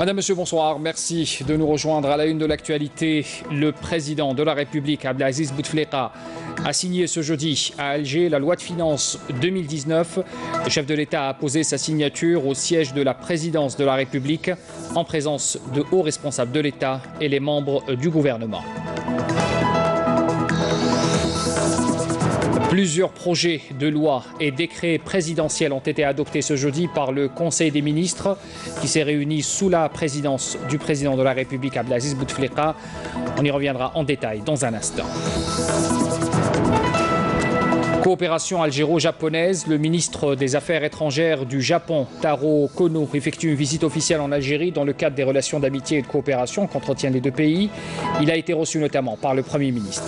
Madame, Monsieur, bonsoir. Merci de nous rejoindre à la une de l'actualité. Le président de la République, Abdelaziz Bouteflika, a signé ce jeudi à Alger la loi de finances 2019. Le chef de l'État a posé sa signature au siège de la présidence de la République en présence de hauts responsables de l'État et les membres du gouvernement. Plusieurs projets de loi et décrets présidentiels ont été adoptés ce jeudi par le Conseil des ministres qui s'est réuni sous la présidence du président de la République, Abdelaziz Bouteflika. On y reviendra en détail dans un instant. Coopération algéro-japonaise, le ministre des Affaires étrangères du Japon, Taro Kono, effectue une visite officielle en Algérie dans le cadre des relations d'amitié et de coopération qu'entretiennent les deux pays. Il a été reçu notamment par le Premier ministre.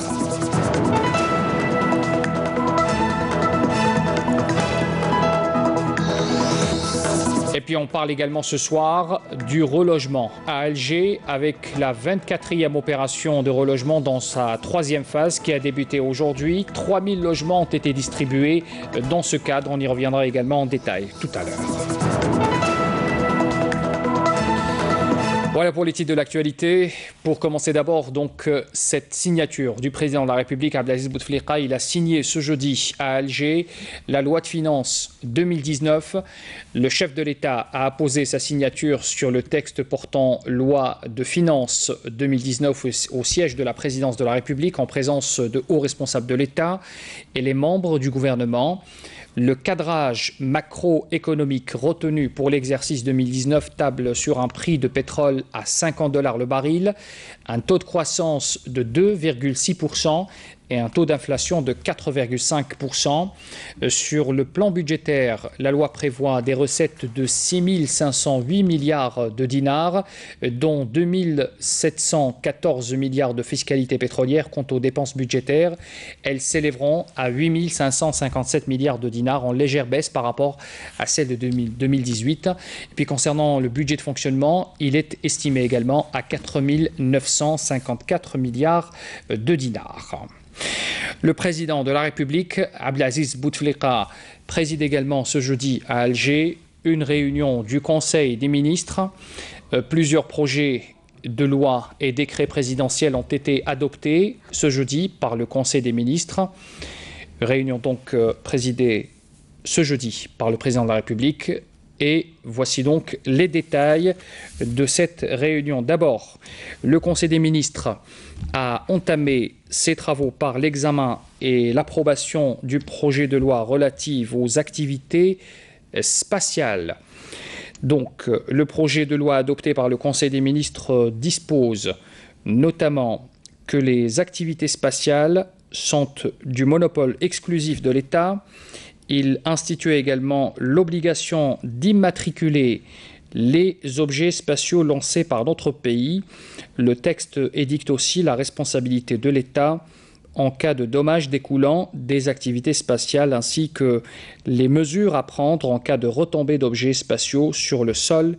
Et puis on parle également ce soir du relogement à Alger avec la 24e opération de relogement dans sa troisième phase qui a débuté aujourd'hui. 3000 logements ont été distribués dans ce cadre. On y reviendra également en détail tout à l'heure. Voilà pour les titres de l'actualité. Pour commencer d'abord, donc, cette signature du président de la République, Abdelaziz Bouteflika, il a signé ce jeudi à Alger la loi de finances 2019. Le chef de l'État a apposé sa signature sur le texte portant loi de finances 2019 au siège de la présidence de la République en présence de hauts responsables de l'État et les membres du gouvernement. Le cadrage macroéconomique retenu pour l'exercice 2019 table sur un prix de pétrole à $50 le baril, un taux de croissance de 2,6% et un taux d'inflation de 4,5%. Sur le plan budgétaire, la loi prévoit des recettes de 6 508 milliards de dinars, dont 2 714 milliards de fiscalité pétrolière. Quant aux dépenses budgétaires, elles s'élèveront à 8 557 milliards de dinars, en légère baisse par rapport à celle de 2018. Et puis concernant le budget de fonctionnement, il est estimé également à 4 954 milliards de dinars. Le président de la République, Abdelaziz Bouteflika, préside également ce jeudi à Alger une réunion du Conseil des ministres. Plusieurs projets de loi et décrets présidentiels ont été adoptés ce jeudi par le Conseil des ministres. Réunion donc présidée ce jeudi par le président de la République. Et voici donc les détails de cette réunion. D'abord, le Conseil des ministres a entamé ses travaux par l'examen et l'approbation du projet de loi relative aux activités spatiales. Donc, le projet de loi adopté par le Conseil des ministres dispose notamment que les activités spatiales sont du monopole exclusif de l'État. Il institue également l'obligation d'immatriculer les objets spatiaux lancés par d'autres pays. Le texte édicte aussi la responsabilité de l'État en cas de dommages découlant des activités spatiales, ainsi que les mesures à prendre en cas de retombée d'objets spatiaux sur le sol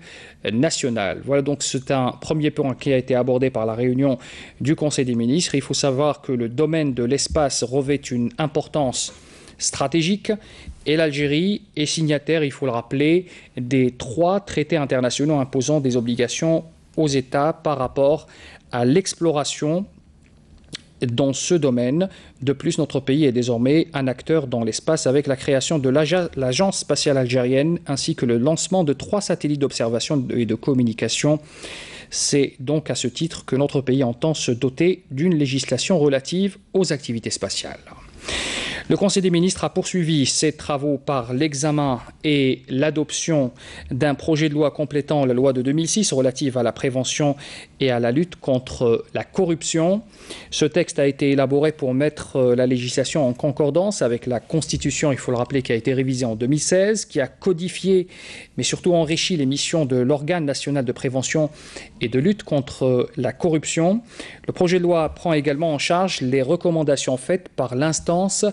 national. Voilà, donc c'est un premier point qui a été abordé par la réunion du Conseil des ministres. Il faut savoir que le domaine de l'espace revêt une importance stratégique et l'Algérie est signataire, il faut le rappeler, des 3 traités internationaux imposant des obligations aux États par rapport à l'exploration dans ce domaine. De plus, notre pays est désormais un acteur dans l'espace avec la création de l'Agence spatiale algérienne ainsi que le lancement de 3 satellites d'observation et de communication. C'est donc à ce titre que notre pays entend se doter d'une législation relative aux activités spatiales. Le Conseil des ministres a poursuivi ses travaux par l'examen et l'adoption d'un projet de loi complétant la loi de 2006 relative à la prévention et à la lutte contre la corruption. Ce texte a été élaboré pour mettre la législation en concordance avec la Constitution, il faut le rappeler, qui a été révisée en 2016, qui a codifié mais surtout enrichi les missions de l'organe national de prévention et de lutte contre la corruption. Le projet de loi prend également en charge les recommandations faites par l'instance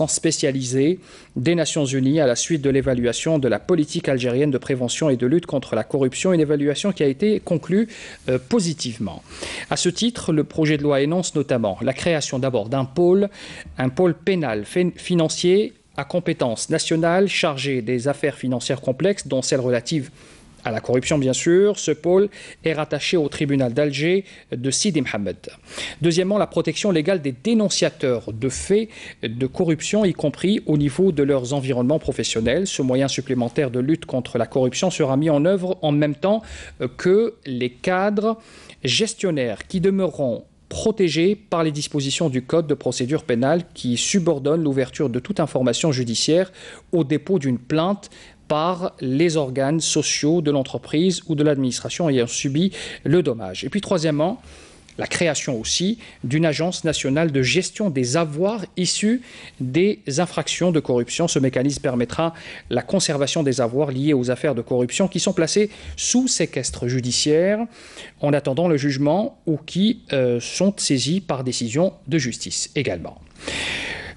spécialisée des Nations Unies à la suite de l'évaluation de la politique algérienne de prévention et de lutte contre la corruption, une évaluation qui a été conclue positivement. À ce titre, le projet de loi énonce notamment la création d'abord d'un pôle pénal financier à compétence nationale chargé des affaires financières complexes, dont celles relatives à la corruption, bien sûr. Ce pôle est rattaché au tribunal d'Alger de Sidi Mohamed. Deuxièmement, la protection légale des dénonciateurs de faits de corruption, y compris au niveau de leurs environnements professionnels. Ce moyen supplémentaire de lutte contre la corruption sera mis en œuvre en même temps que les cadres gestionnaires qui demeureront protégés par les dispositions du Code de procédure pénale qui subordonnent l'ouverture de toute information judiciaire au dépôt d'une plainte par les organes sociaux de l'entreprise ou de l'administration ayant subi le dommage. Et puis troisièmement, la création aussi d'une agence nationale de gestion des avoirs issus des infractions de corruption. Ce mécanisme permettra la conservation des avoirs liés aux affaires de corruption qui sont placés sous séquestre judiciaire en attendant le jugement ou qui sont saisis par décision de justice également.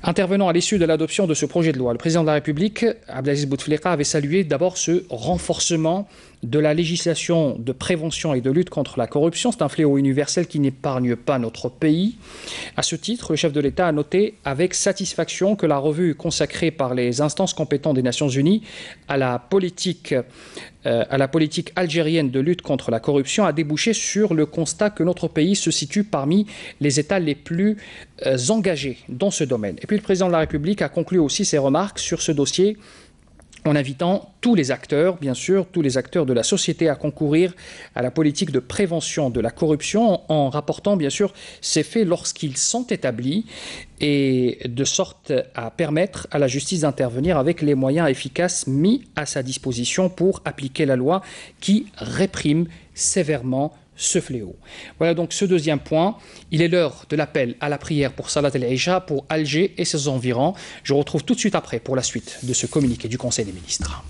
Intervenant à l'issue de l'adoption de ce projet de loi, le président de la République, Abdelaziz Bouteflika, avait salué d'abord ce renforcement de la législation de prévention et de lutte contre la corruption. C'est un fléau universel qui n'épargne pas notre pays. À ce titre, le chef de l'État a noté avec satisfaction que la revue consacrée par les instances compétentes des Nations Unies à la politique algérienne de lutte contre la corruption a débouché sur le constat que notre pays se situe parmi les États les plus engagés dans ce domaine. Et puis le président de la République a conclu aussi ses remarques sur ce dossier en invitant tous les acteurs, bien sûr, tous les acteurs de la société à concourir à la politique de prévention de la corruption en rapportant, bien sûr, ces faits lorsqu'ils sont établis et de sorte à permettre à la justice d'intervenir avec les moyens efficaces mis à sa disposition pour appliquer la loi qui réprime sévèrement ce fléau. Voilà donc ce deuxième point. Il est l'heure de l'appel à la prière pour Salat al-Isha, pour Alger et ses environs. Je retrouve tout de suite après pour la suite de ce communiqué du Conseil des ministres.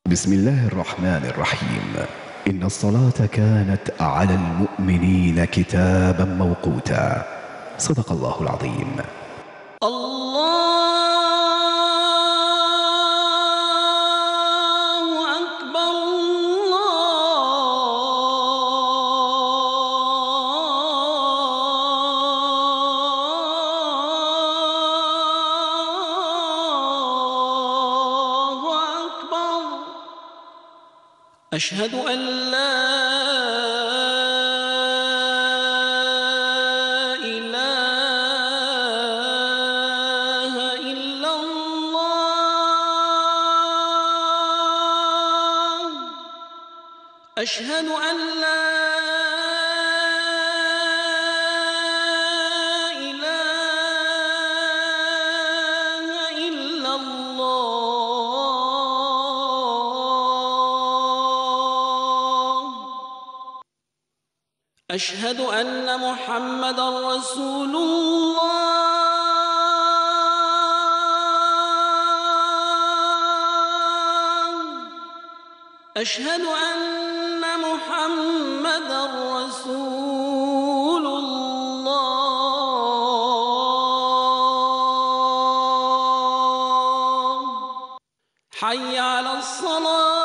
بسم الله الرحمن الرحيم إن الصلاة كانت على المؤمنين كتابا موقوتا صدق الله العظيم. أشهد أن لا إله إلا الله أشهد أن لا أشهد أن محمدًا رسول الله أشهد أن محمدًا رسول الله حي على الصلاة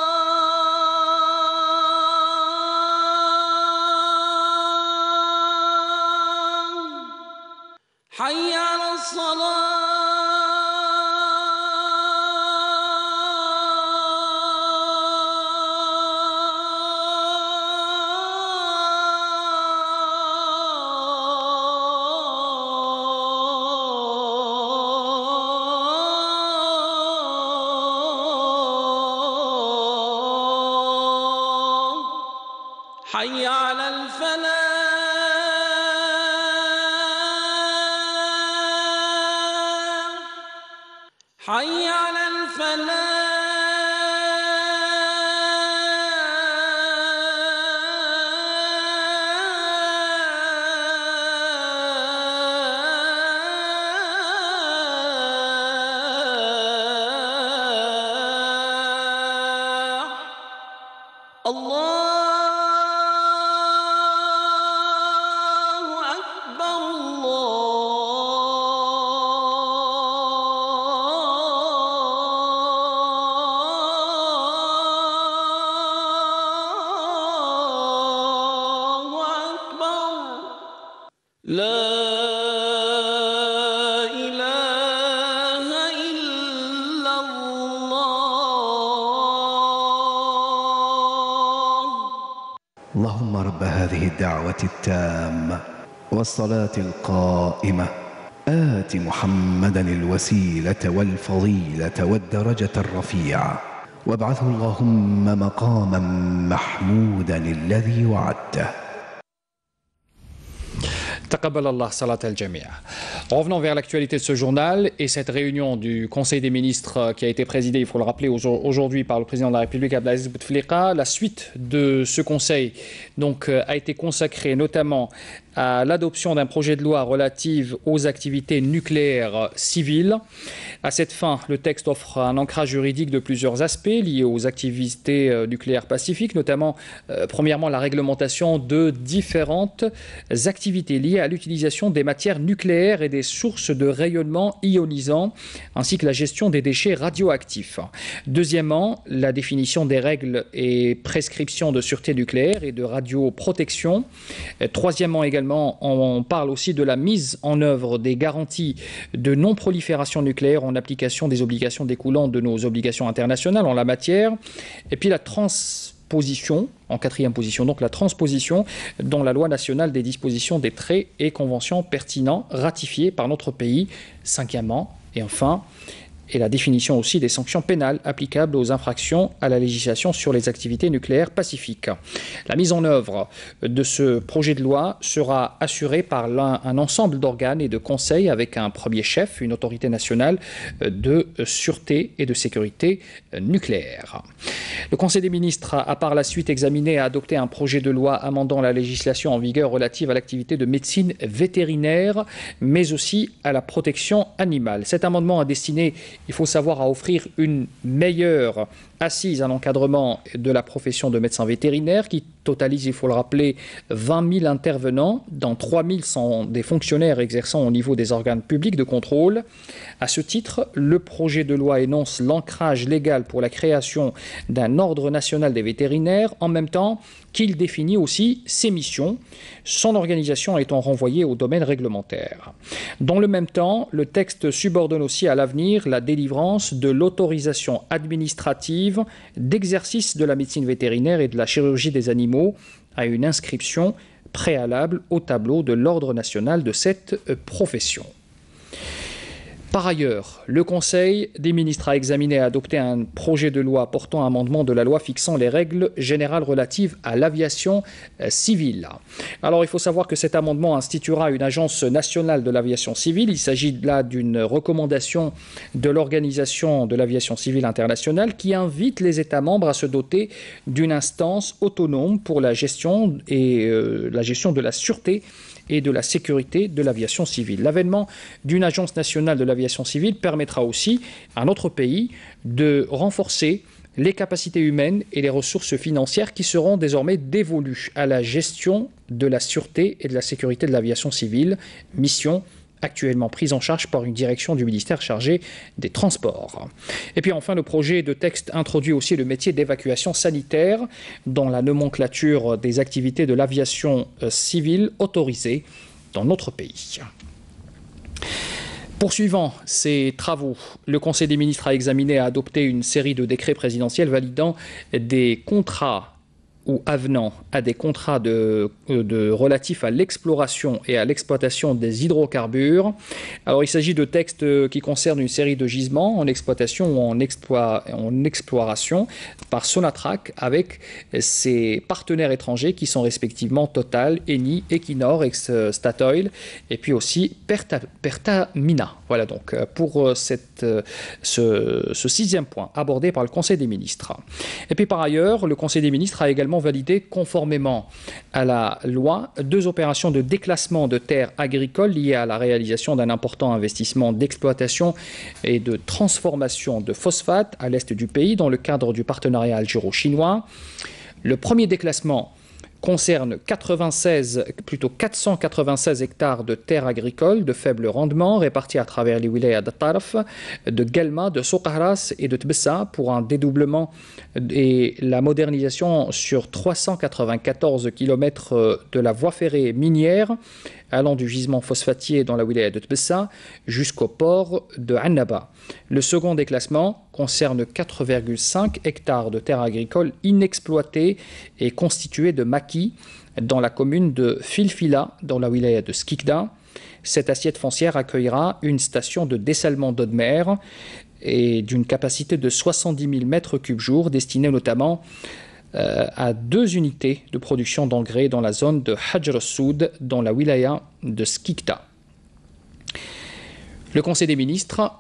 حي على الصلاة حي على الفلاح حي على الفلاح الله لا اللهم رب هذه الدعوة التامة والصلاة القائمة آت محمدا الوسيلة والفضيلة والدرجة الرفيعة وابعثه اللهم مقاما محمودا الذي وعدته. Taqabbal Allah salat al-Jami'a. Revenons vers l'actualité de ce journal et cette réunion du Conseil des ministres qui a été présidée, il faut le rappeler, aujourd'hui par le président de la République Abdelaziz Bouteflika. La suite de ce conseil donc, a été consacrée notamment à l'adoption d'un projet de loi relative aux activités nucléaires civiles. À cette fin, le texte offre un ancrage juridique de plusieurs aspects liés aux activités nucléaires pacifiques, notamment, premièrement, la réglementation de différentes activités liées à l'utilisation des matières nucléaires et des sources de rayonnement ionisant, ainsi que la gestion des déchets radioactifs. Deuxièmement, la définition des règles et prescriptions de sûreté nucléaire et de radioprotection. Troisièmement, également, on parle aussi de la mise en œuvre des garanties de non-prolifération nucléaire en application des obligations découlant de nos obligations internationales en la matière. Et puis la transposition, en quatrième position, donc la transposition dans la loi nationale des dispositions des traités et conventions pertinents ratifiés par notre pays. Cinquièmement, et enfin, et la définition aussi des sanctions pénales applicables aux infractions à la législation sur les activités nucléaires pacifiques. La mise en œuvre de ce projet de loi sera assurée par un ensemble d'organes et de conseils avec un premier chef, une autorité nationale de sûreté et de sécurité nucléaire. Le Conseil des ministres a par la suite examiné et adopté un projet de loi amendant la législation en vigueur relative à l'activité de médecine vétérinaire, mais aussi à la protection animale. Cet amendement a destiné, il faut savoir, à offrir une meilleure assise à l'encadrement de la profession de médecin vétérinaire qui totalise, il faut le rappeler, 20 000 intervenants, dont 3 000 sont des fonctionnaires exerçant au niveau des organes publics de contrôle. À ce titre, le projet de loi énonce l'ancrage légal pour la création d'un ordre national des vétérinaires, en même temps qu'il définit aussi ses missions, son organisation étant renvoyée au domaine réglementaire. Dans le même temps, le texte subordonne aussi à l'avenir la délivrance de l'autorisation administrative d'exercice de la médecine vétérinaire et de la chirurgie des animaux à une inscription préalable au tableau de l'ordre national de cette profession. Par ailleurs, le Conseil des ministres a examiné et adopté un projet de loi portant amendement de la loi fixant les règles générales relatives à l'aviation civile. Alors, il faut savoir que cet amendement instituera une agence nationale de l'aviation civile. Il s'agit là d'une recommandation de l'Organisation de l'aviation civile internationale qui invite les États membres à se doter d'une instance autonome pour la gestion de la sûreté et de la sécurité de l'aviation civile. L'avènement d'une agence nationale de l'aviation civile permettra aussi à notre pays de renforcer les capacités humaines et les ressources financières qui seront désormais dévolues à la gestion de la sûreté et de la sécurité de l'aviation civile, mission actuellement prise en charge par une direction du ministère chargée des Transports. Et puis enfin, le projet de texte introduit aussi le métier d'évacuation sanitaire dans la nomenclature des activités de l'aviation civile autorisées dans notre pays. Poursuivant ces travaux, le Conseil des ministres a examiné et adopté une série de décrets présidentiels validant des contrats ou avenant à des contrats relatifs à l'exploration et à l'exploitation des hydrocarbures. Alors, il s'agit de textes qui concernent une série de gisements en exploitation ou en exploration par Sonatrach avec ses partenaires étrangers qui sont respectivement Total, Eni, Equinor, Statoil et puis aussi Pertamina. Voilà donc pour ce sixième point abordé par le Conseil des ministres. Et puis par ailleurs, le Conseil des ministres a également validé, conformément à la loi, 2 opérations de déclassement de terres agricoles liées à la réalisation d'un important investissement d'exploitation et de transformation de phosphate à l'est du pays dans le cadre du partenariat algéro-chinois. Le premier déclassement concerne 496 hectares de terres agricoles de faible rendement répartis à travers les wilayas de Tarf, de Guelma, de Soukahras et de Tbessa pour un dédoublement et la modernisation sur 394 km de la voie ferrée minière allant du gisement phosphatier dans la wilaya de Tbessa jusqu'au port de Annaba. Le second déclassement concerne 4,5 hectares de terres agricoles inexploitées et constituées de maquis dans la commune de Filfila, dans la wilaya de Skikda. Cette assiette foncière accueillera une station de dessalement d'eau de mer et d'une capacité de 70 000 mètres cubes jour, destinée notamment à 2 unités de production d'engrais dans la zone de Hajr al-Soud, dans la wilaya de Skikda. Le Conseil des ministres,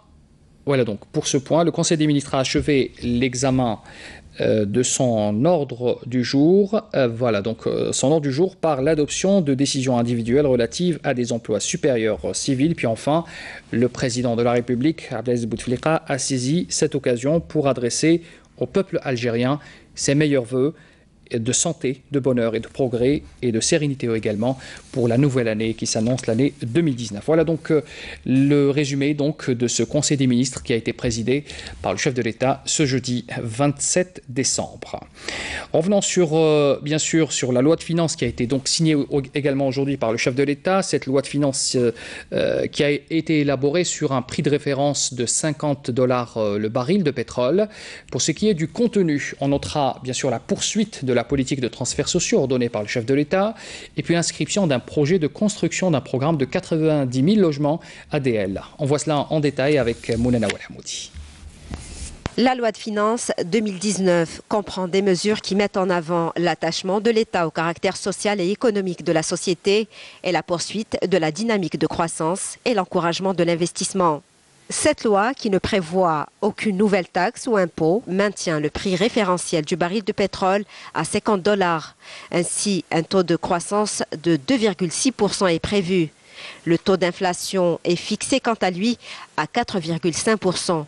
voilà donc pour ce point, le Conseil des ministres a achevé l'examen de son ordre du jour, son ordre du jour par l'adoption de décisions individuelles relatives à des emplois supérieurs civils. Puis enfin, le président de la République, Abdelaziz Bouteflika, a saisi cette occasion pour adresser au peuple algérien ses meilleurs vœux de santé, de bonheur et de progrès et de sérénité également pour la nouvelle année qui s'annonce, l'année 2019. Voilà donc le résumé donc de ce Conseil des ministres qui a été présidé par le chef de l'État ce jeudi 27 décembre. Revenons bien sûr sur la loi de finances qui a été donc signée également aujourd'hui par le chef de l'État. Cette loi de finances qui a été élaborée sur un prix de référence de $50 le baril de pétrole. Pour ce qui est du contenu, on notera bien sûr la poursuite de la politique de transferts sociaux ordonnée par le chef de l'État, et puis l'inscription d'un projet de construction d'un programme de 90 000 logements ADL. On voit cela en détail avec Mounena Ouelhamoudi. La loi de finances 2019 comprend des mesures qui mettent en avant l'attachement de l'État au caractère social et économique de la société et la poursuite de la dynamique de croissance et l'encouragement de l'investissement. Cette loi, qui ne prévoit aucune nouvelle taxe ou impôt, maintient le prix référentiel du baril de pétrole à $50. Ainsi, un taux de croissance de 2,6% est prévu. Le taux d'inflation est fixé quant à lui à 4,5%.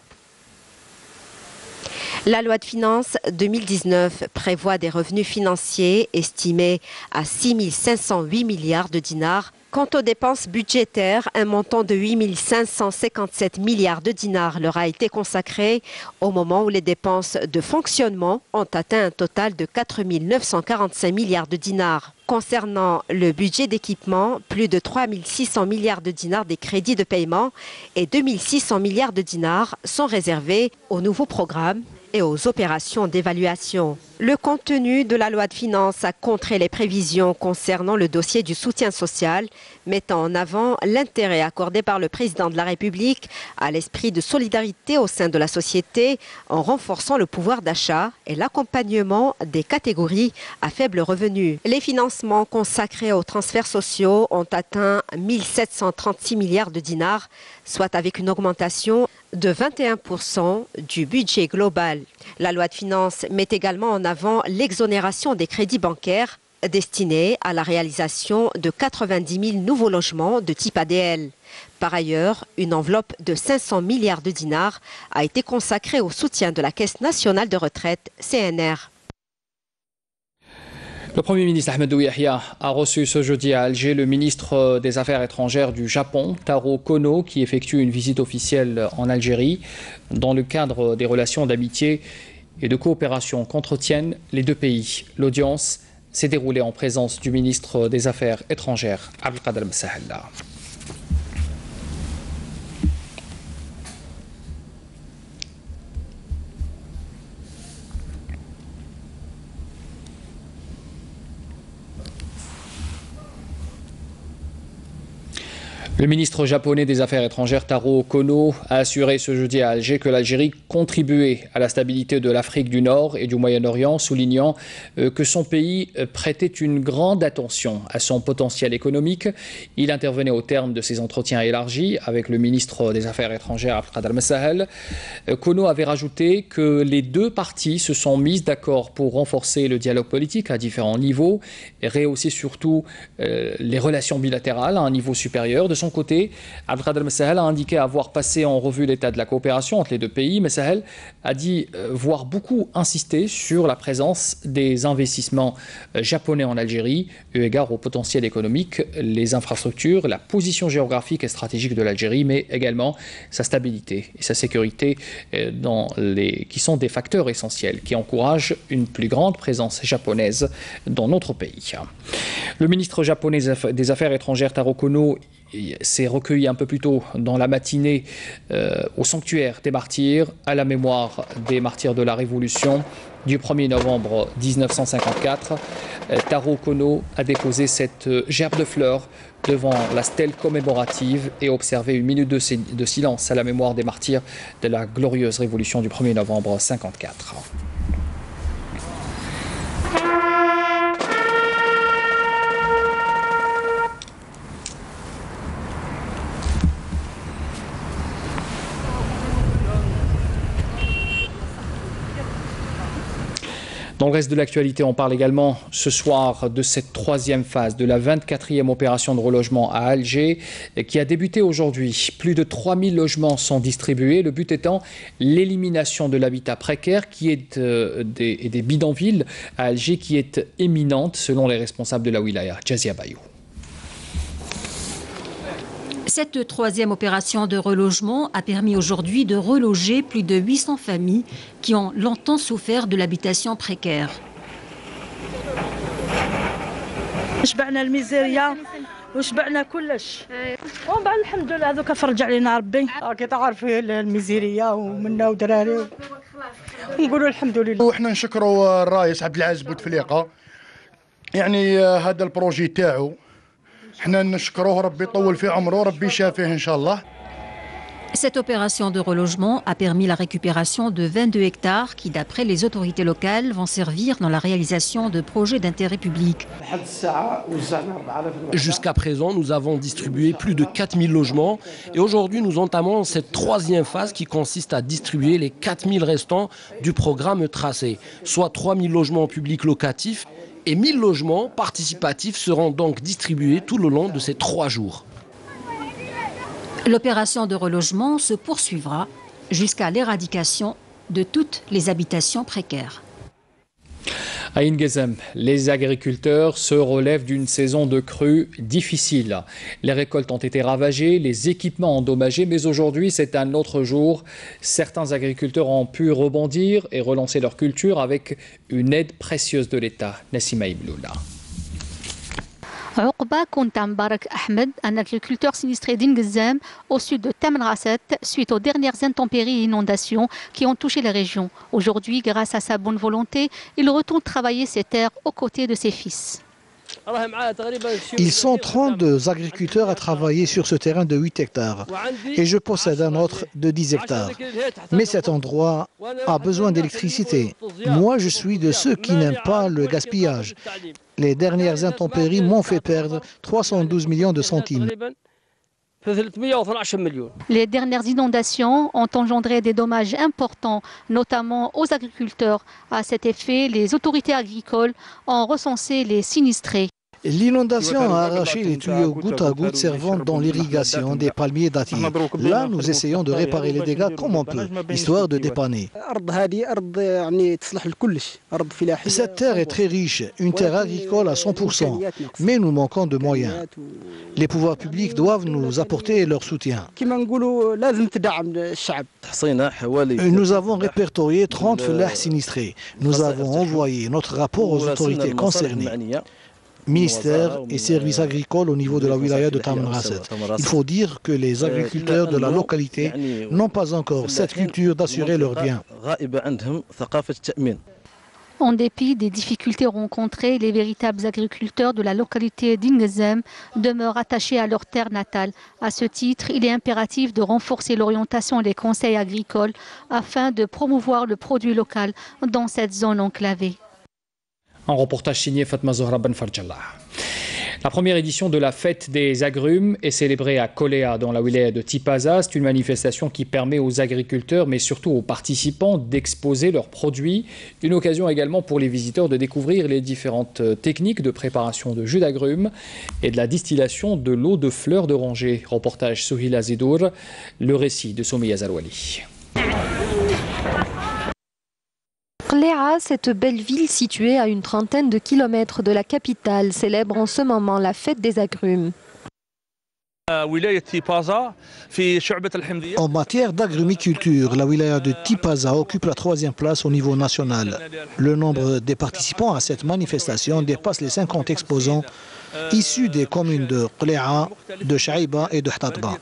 La loi de finances 2019 prévoit des revenus financiers estimés à 6 508 milliards de dinars. Quant aux dépenses budgétaires, un montant de 8 557 milliards de dinars leur a été consacré au moment où les dépenses de fonctionnement ont atteint un total de 4 945 milliards de dinars. Concernant le budget d'équipement, plus de 3 600 milliards de dinars des crédits de paiement et 2 600 milliards de dinars sont réservés aux nouveaux programmes et aux opérations d'évaluation. Le contenu de la loi de finances a contré les prévisions concernant le dossier du soutien social, mettant en avant l'intérêt accordé par le président de la République à l'esprit de solidarité au sein de la société en renforçant le pouvoir d'achat et l'accompagnement des catégories à faible revenu. Les financements consacrés aux transferts sociaux ont atteint 1 736 milliards de dinars, soit avec une augmentation de 21% du budget global. La loi de finances met également en avant l'exonération des crédits bancaires destinés à la réalisation de 90 000 nouveaux logements de type ADL. Par ailleurs, une enveloppe de 500 milliards de dinars a été consacrée au soutien de la Caisse nationale de retraite, CNR. Le Premier ministre Ahmadou Yahya a reçu ce jeudi à Alger le ministre des Affaires étrangères du Japon, Taro Kono, qui effectue une visite officielle en Algérie. Dans le cadre des relations d'amitié et de coopération qu'entretiennent les deux pays, l'audience s'est déroulée en présence du ministre des Affaires étrangères, Abdelkader Messahel. Le ministre japonais des Affaires étrangères Taro Kono a assuré ce jeudi à Alger que l'Algérie contribuait à la stabilité de l'Afrique du Nord et du Moyen-Orient, soulignant que son pays prêtait une grande attention à son potentiel économique. Il intervenait au terme de ses entretiens élargis avec le ministre des Affaires étrangères Abdelkader Messahel. Kono avait rajouté que les deux parties se sont mises d'accord pour renforcer le dialogue politique à différents niveaux et rehausser surtout les relations bilatérales à un niveau supérieur. De son côté, Abdelkader Messahel a indiqué avoir passé en revue l'état de la coopération entre les deux pays. Messahel a dit voir beaucoup insister sur la présence des investissements japonais en Algérie, eu égard au potentiel économique, les infrastructures, la position géographique et stratégique de l'Algérie, mais également sa stabilité et sa sécurité qui sont des facteurs essentiels qui encouragent une plus grande présence japonaise dans notre pays. Le ministre japonais des Affaires étrangères Taro Kono s'est recueilli un peu plus tôt dans la matinée au sanctuaire des martyrs, à la mémoire des martyrs de la Révolution du 1er novembre 1954. Taro Kono a déposé cette gerbe de fleurs devant la stèle commémorative et observé une minute de silence à la mémoire des martyrs de la glorieuse Révolution du 1er novembre 1954. Dans le reste de l'actualité, on parle également ce soir de cette troisième phase de la 24e opération de relogement à Alger qui a débuté aujourd'hui. Plus de 3000 logements sont distribués, le but étant l'élimination de l'habitat précaire qui est des bidonvilles à Alger qui est éminente selon les responsables de la wilaya. Jazia Bayou. Cette troisième opération de relogement a permis aujourd'hui de reloger plus de 800 familles qui ont longtemps souffert de l'habitation précaire. شبعنا الميزيريا وشبعنا كلش ومن بعد الحمد لله هذوك فرج علينا ربي كي تعرفي الميزيريا ومنا ودراري ونقولوا الحمد لله. وحنا نشكروا الرئيس عبد العزيز بوتفليقه يعني هذا البروجي تاعو حنا نشكروه ربي يطول في عمره ربي يشافيه ان شاء الله. Cette opération de relogement a permis la récupération de 22 hectares qui, d'après les autorités locales, vont servir dans la réalisation de projets d'intérêt public. Jusqu'à présent, nous avons distribué plus de 4000 logements et aujourd'hui, nous entamons cette troisième phase qui consiste à distribuer les 4000 restants du programme tracé, soit 3000 logements publics locatifs et 1000 logements participatifs seront donc distribués tout le long de ces 3 jours. L'opération de relogement se poursuivra jusqu'à l'éradication de toutes les habitations précaires. À Ingezem, les agriculteurs se relèvent d'une saison de crue difficile. Les récoltes ont été ravagées, les équipements endommagés, mais aujourd'hui c'est un autre jour. Certains agriculteurs ont pu rebondir et relancer leur culture avec une aide précieuse de l'État. Nassima Ibloula. Oqba Konta Mbarak Ahmed, un agriculteur sinistré d'Ingezem, au sud de Tamanrasset, suite aux dernières intempéries et inondations qui ont touché la région. Aujourd'hui, grâce à sa bonne volonté, il retourne travailler ses terres aux côtés de ses fils. Ils sont 32 agriculteurs à travailler sur ce terrain de 8 hectares et je possède un autre de 10 hectares. Mais cet endroit a besoin d'électricité. Moi, je suis de ceux qui n'aiment pas le gaspillage. Les dernières intempéries m'ont fait perdre 312 millions de centimes. Les dernières inondations ont engendré des dommages importants, notamment aux agriculteurs. À cet effet, les autorités agricoles ont recensé les sinistrés. L'inondation a arraché les tuyaux goutte à goutte servant dans l'irrigation des palmiers dattiers. Là, nous essayons de réparer les dégâts comme on peut, histoire de dépanner. Cette terre est très riche, une terre agricole à 100%, mais nous manquons de moyens. Les pouvoirs publics doivent nous apporter leur soutien. Nous avons répertorié 30 fellahs sinistrés. Nous avons envoyé notre rapport aux autorités concernées. Ministère et services agricoles au niveau de la wilaya de Tamanrasset. Il faut dire que les agriculteurs de la localité n'ont pas encore cette culture d'assurer leurs biens. En dépit des difficultés rencontrées, les véritables agriculteurs de la localité d'Ingezem demeurent attachés à leur terre natale. À ce titre, il est impératif de renforcer l'orientation des conseils agricoles afin de promouvoir le produit local dans cette zone enclavée. Un reportage signé Fatma Zohra Ben Farjallah. La première édition de la fête des agrumes est célébrée à Koléa, dans la wilaya de Tipaza. C'est une manifestation qui permet aux agriculteurs, mais surtout aux participants, d'exposer leurs produits. Une occasion également pour les visiteurs de découvrir les différentes techniques de préparation de jus d'agrumes et de la distillation de l'eau de fleurs d'oranger. Reportage Souhila Zidour, le récit de Soumiya Zarouali. Qléa, cette belle ville située à une trentaine de kilomètres de la capitale, célèbre en ce moment la fête des agrumes. En matière d'agrumiculture, la wilaya de Tipaza occupe la 3e place au niveau national. Le nombre des participants à cette manifestation dépasse les 50 exposants issus des communes de Qléa, de Chaïba et de Htatba.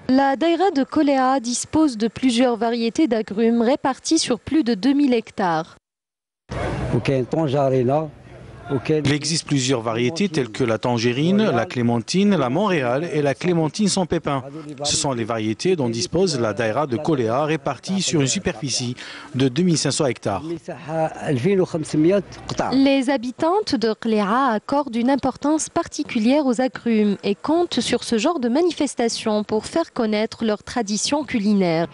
La daïra de Qléa dispose de plusieurs variétés d'agrumes réparties sur plus de 2000 hectares. Il existe plusieurs variétés telles que la tangerine, la clémentine, la Montréal et la clémentine sans pépins. Ce sont les variétés dont dispose la daïra de Qléa répartie sur une superficie de 2500 hectares. Les habitantes de Qléa accordent une importance particulière aux agrumes et comptent sur ce genre de manifestations pour faire connaître leurs traditions culinaires.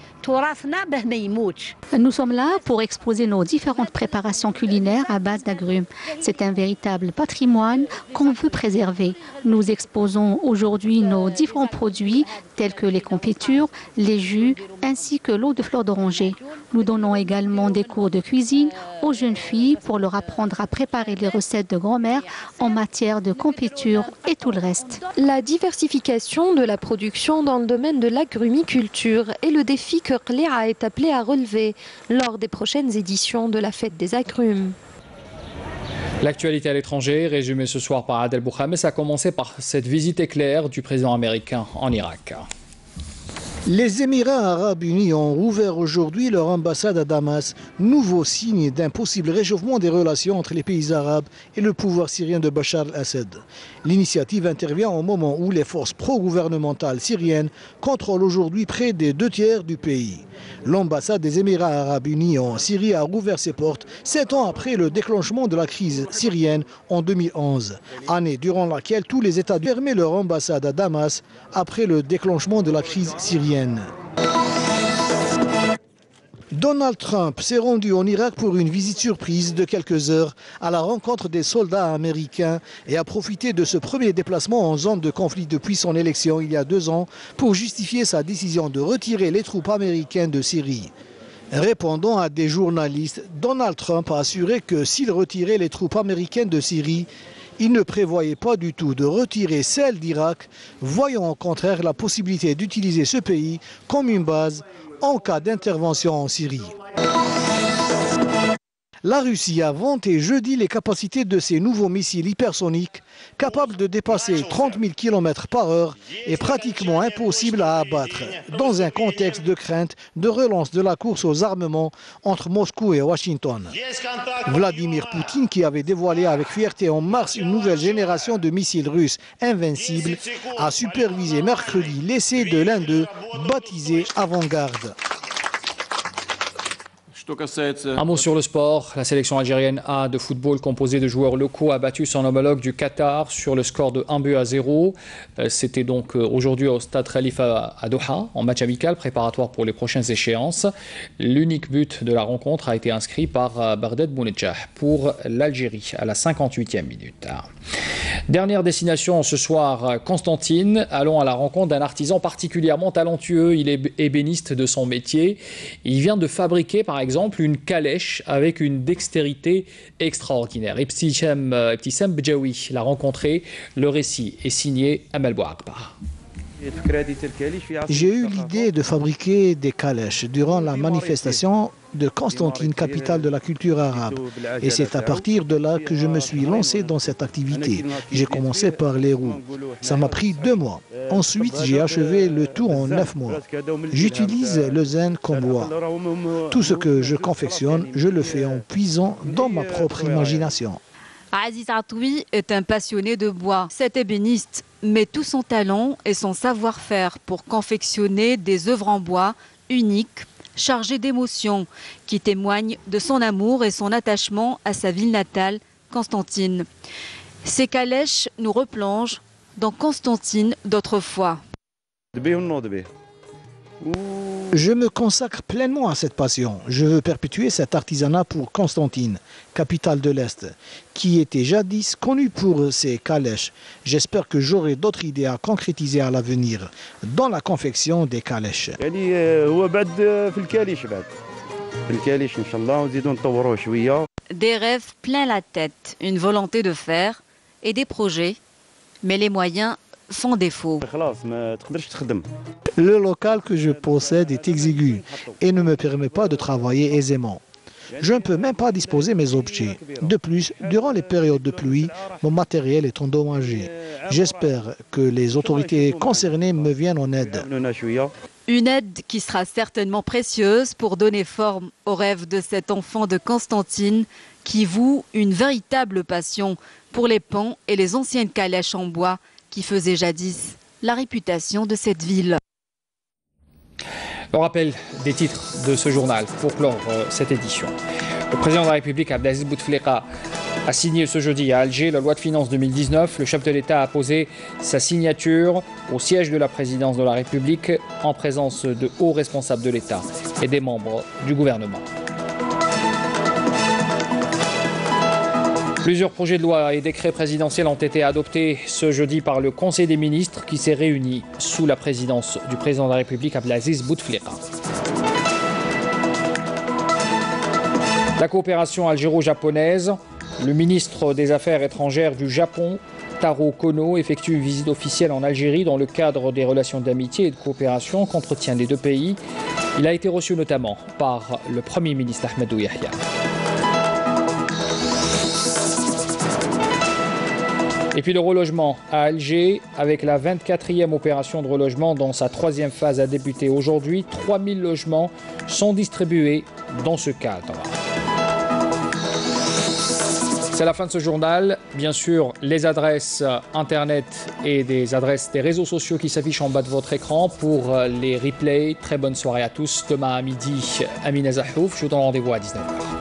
Nous sommes là pour exposer nos différentes préparations culinaires à base d'agrumes. C'est un véritable patrimoine qu'on veut préserver. Nous exposons aujourd'hui nos différents produits tels que les confitures, les jus ainsi que l'eau de fleur d'oranger. Nous donnons également des cours de cuisine aux jeunes filles pour leur apprendre à préparer les recettes de grand-mère en matière de confitures et tout le reste. La diversification de la production dans le domaine de l'agrumiculture est le défi que Qléa est appelé à relever lors des prochaines éditions de la fête des agrumes. L'actualité à l'étranger, résumée ce soir par Adel Bouhames, a commencé par cette visite éclair du président américain en Irak. Les Émirats arabes unis ont rouvert aujourd'hui leur ambassade à Damas, nouveau signe d'un possible réchauffement des relations entre les pays arabes et le pouvoir syrien de Bachar al-Assad. L'initiative intervient au moment où les forces pro-gouvernementales syriennes contrôlent aujourd'hui près des 2/3 du pays. L'ambassade des Émirats arabes unis en Syrie a rouvert ses portes 7 ans après le déclenchement de la crise syrienne en 2011, année durant laquelle tous les États fermaient leur ambassade à Damas après le déclenchement de la crise syrienne. Donald Trump s'est rendu en Irak pour une visite surprise de quelques heures à la rencontre des soldats américains et a profité de ce premier déplacement en zone de conflit depuis son élection il y a 2 ans pour justifier sa décision de retirer les troupes américaines de Syrie. Répondant à des journalistes, Donald Trump a assuré que s'il retirait les troupes américaines de Syrie, il ne prévoyait pas du tout de retirer celles d'Irak, voyant au contraire la possibilité d'utiliser ce pays comme une base en cas d'intervention en Syrie. La Russie a vanté jeudi les capacités de ses nouveaux missiles hypersoniques, capables de dépasser 30 000 km/h et pratiquement impossibles à abattre, dans un contexte de crainte de relance de la course aux armements entre Moscou et Washington. Vladimir Poutine, qui avait dévoilé avec fierté en mars une nouvelle génération de missiles russes invincibles, a supervisé mercredi l'essai de l'un d'eux, baptisé Avant-Garde. Un mot sur le sport. La sélection algérienne A de football composée de joueurs locaux a battu son homologue du Qatar sur le score de 1-0. C'était donc aujourd'hui au stade Khalifa à Doha, en match amical préparatoire pour les prochaines échéances. L'unique but de la rencontre a été inscrit par Barded Bounedjah pour l'Algérie à la 58e minute. Dernière destination ce soir, Constantine. Allons à la rencontre d'un artisan particulièrement talentueux. Il est ébéniste de son métier. Il vient de fabriquer par exemple une calèche avec une dextérité extraordinaire. Ibtissam Bjaoui l'a rencontré. Le récit est signé Amal Bouakba. J'ai eu l'idée de fabriquer des calèches durant la manifestation de Constantine, capitale de la culture arabe. Et c'est à partir de là que je me suis lancé dans cette activité. J'ai commencé par les roues. Ça m'a pris 2 mois. Ensuite, j'ai achevé le tout en 9 mois. J'utilise le zen comme bois. Tout ce que je confectionne, je le fais en puisant dans ma propre imagination. Aziz Atoui est un passionné de bois. Cet ébéniste met tout son talent et son savoir-faire pour confectionner des œuvres en bois uniques, chargées d'émotions, qui témoignent de son amour et son attachement à sa ville natale, Constantine. Ces calèches nous replongent dans Constantine d'autrefois. Je me consacre pleinement à cette passion. Je veux perpétuer cet artisanat pour Constantine, capitale de l'Est, qui était jadis connue pour ses calèches. J'espère que j'aurai d'autres idées à concrétiser à l'avenir dans la confection des calèches. Des rêves plein la tête, une volonté de faire et des projets, mais les moyens font défaut. Le local que je possède est exigu et ne me permet pas de travailler aisément. Je ne peux même pas disposer mes objets. De plus, durant les périodes de pluie, mon matériel est endommagé. J'espère que les autorités concernées me viennent en aide. Une aide qui sera certainement précieuse pour donner forme au rêve de cet enfant de Constantine qui voue une véritable passion pour les pans et les anciennes calèches en bois qui faisaient jadis la réputation de cette ville. Le rappel des titres de ce journal pour clore cette édition. Le président de la République, Abdelaziz Bouteflika, a signé ce jeudi à Alger la loi de finances 2019. Le chef de l'État a posé sa signature au siège de la présidence de la République en présence de hauts responsables de l'État et des membres du gouvernement. Plusieurs projets de loi et décrets présidentiels ont été adoptés ce jeudi par le Conseil des ministres qui s'est réuni sous la présidence du président de la République, Abdelaziz Bouteflika. La coopération algéro-japonaise, le ministre des Affaires étrangères du Japon, Taro Kono, effectue une visite officielle en Algérie dans le cadre des relations d'amitié et de coopération qu'entretiennent les deux pays. Il a été reçu notamment par le Premier ministre Ahmadou Yahya. Et puis le relogement à Alger, avec la 24e opération de relogement dont sa 3e phase a débuté aujourd'hui. 3000 logements sont distribués dans ce cadre. C'est la fin de ce journal. Bien sûr, les adresses internet et des adresses des réseaux sociaux qui s'affichent en bas de votre écran pour les replays. Très bonne soirée à tous. Demain à midi, Amina Zahouf. Je vous donne rendez-vous à 19h.